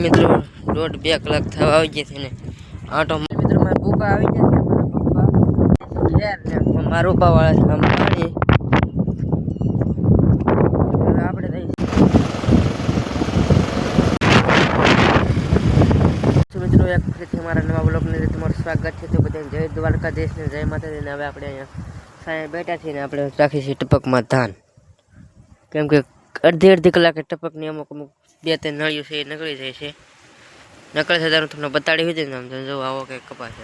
મિત્રો 1.5-2 કલાક થવા આવી ગયા છે ને આટો મિત્રો મારા પપ્પા આવી ગયા છે મારા પપ્પા ઘેર ને મારા પપ્પા વાળા છે પાણી આપણે થઈ મિત્રો એક ફરીથી અમારા નવા બ્લોગને તમારું સ્વાગત છે તો બધાને જય દ્વારકાધીશ ને જય માતાજી ને હવે આપણે અહીંયા સાંજે બેઠા છીએ ને આપણે રાખી છીએ ટપકમાં ધાન કેમ કે અડધી કલાકે ટપકની અમુક 2-3 નળીઓ છે એ નીકળી જાય છે નકળે છે તારું તમને બતાડી હોય ને આમ જો આવો કંઈક કપાસ છે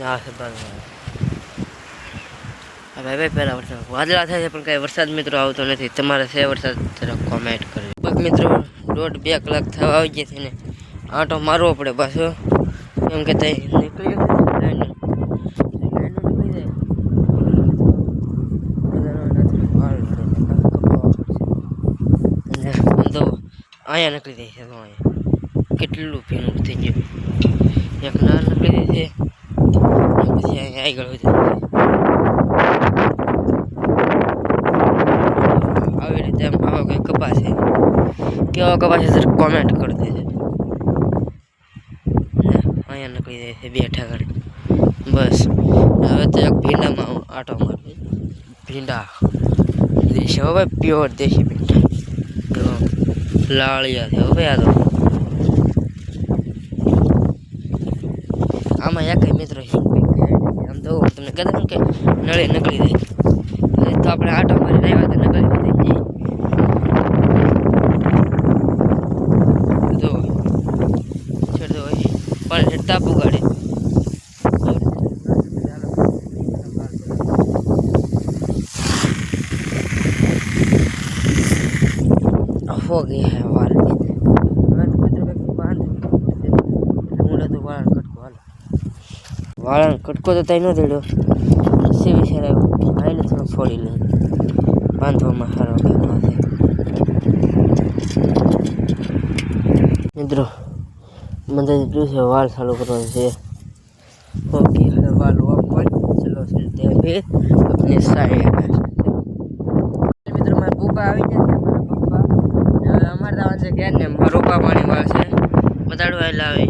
આપણે હવે પહેલાં વરસાદ વાદળા થાય છે પણ કાંઈ વરસાદ મિત્રો આવતો નથી તમારે છે વરસાદ જરા કોમેન્ટ કરજો બસ મિત્રો 1.5-2 કલાક થવા આવી ગયા છે ને આંટો મારવો પડે પાછો કેમ કે ત્યાં નીકળી અહીંયા નીકળી જાય છે તો અહીંયા કેટલું ભીનું થઈ ગયું એક નાર નીકળી જાય છે પછી અહીંયા આગળ વધી આવી રીતે આવો કંઈ કપાસ છે કેવો કપાસ છે સર કોમેન્ટ કરી દેજો અહીંયા નીકળી જાય છે 2 ઠેકાણે બસ હવે તો એક ભીંડામાં આટો મારવી ભીંડા દેશી હવે પ્યોર દેશી ભીંડા લાળિયા છે હવે આ તો આમાં એક મિત્રો આમ તો તમને કહેતા કે નળી નીકળી જાય તો આપણે આટો મારી રહ્યા તો નીકળી જાય તો છેડો હોય પણ તાપુ ગાડે हो गया है वाल वाल कटको तो तय न देड़ो से विषय आईने थोड़ा फोड़ी ले बांधवा हारो मित्रों મને એટલું છે વાલ ચાલુ કરવાનું છે ઓકે હવે વાલ ઓપન ચલો ચલતે हैं फिर अपने साइड મિત્રો મારા પપ્પા આવી ગયા છે અમારે દાવા છે ઘેર ને મારા પપ્પા પાણી વાળ છે બતાડવા લાવે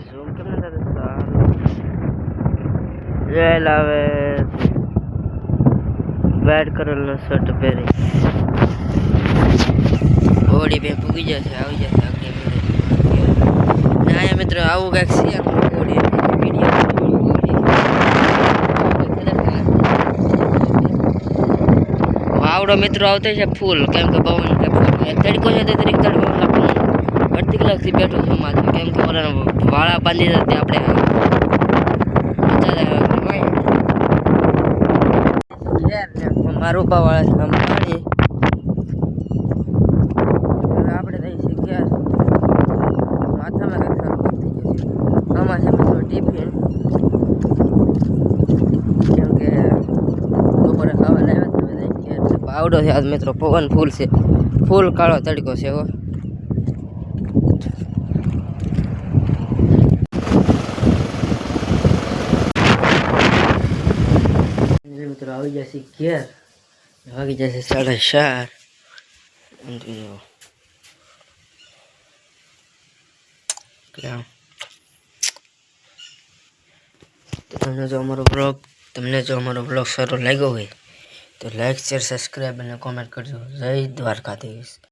ઝૂમ કેમ ન થતો રે લાવે બેડ કલરનો શર્ટ પહેરી ઓડી બે પૂગી જશે આવી જશે આગળ ના મિત્રો આવું કંઈક છે ઓડી વાવડો મિત્રો આવતો છે ફૂલ કેમ કે પવન તડકો છે તો તરીકે અડધી કલાકથી બેઠો છું માથે કેમ કે વાળા બાંધી જતી આપણે મારા પપ્પા વાળા છે પાણી આપણે થઈ છે ઘેર માથામાં કંઈક સારું થઈ જશે આમાં છે મિત્રો ટિફિન કેમ કે બપોરે ખાવા લાવ્યા પાવડો છે આજ મિત્રો પવન ફૂલ છે ફૂલ કાળો તડકો છે હો મિત્રો આવી જશે ઘેર વાગી જશે 4:30 તમને જો અમારો બ્લોગ સારો લાગ્યો હોય તો લાઈક શેર સબસ્ક્રાઈબ અને કોમેન્ટ કરજો જય દ્વારકાધીશ।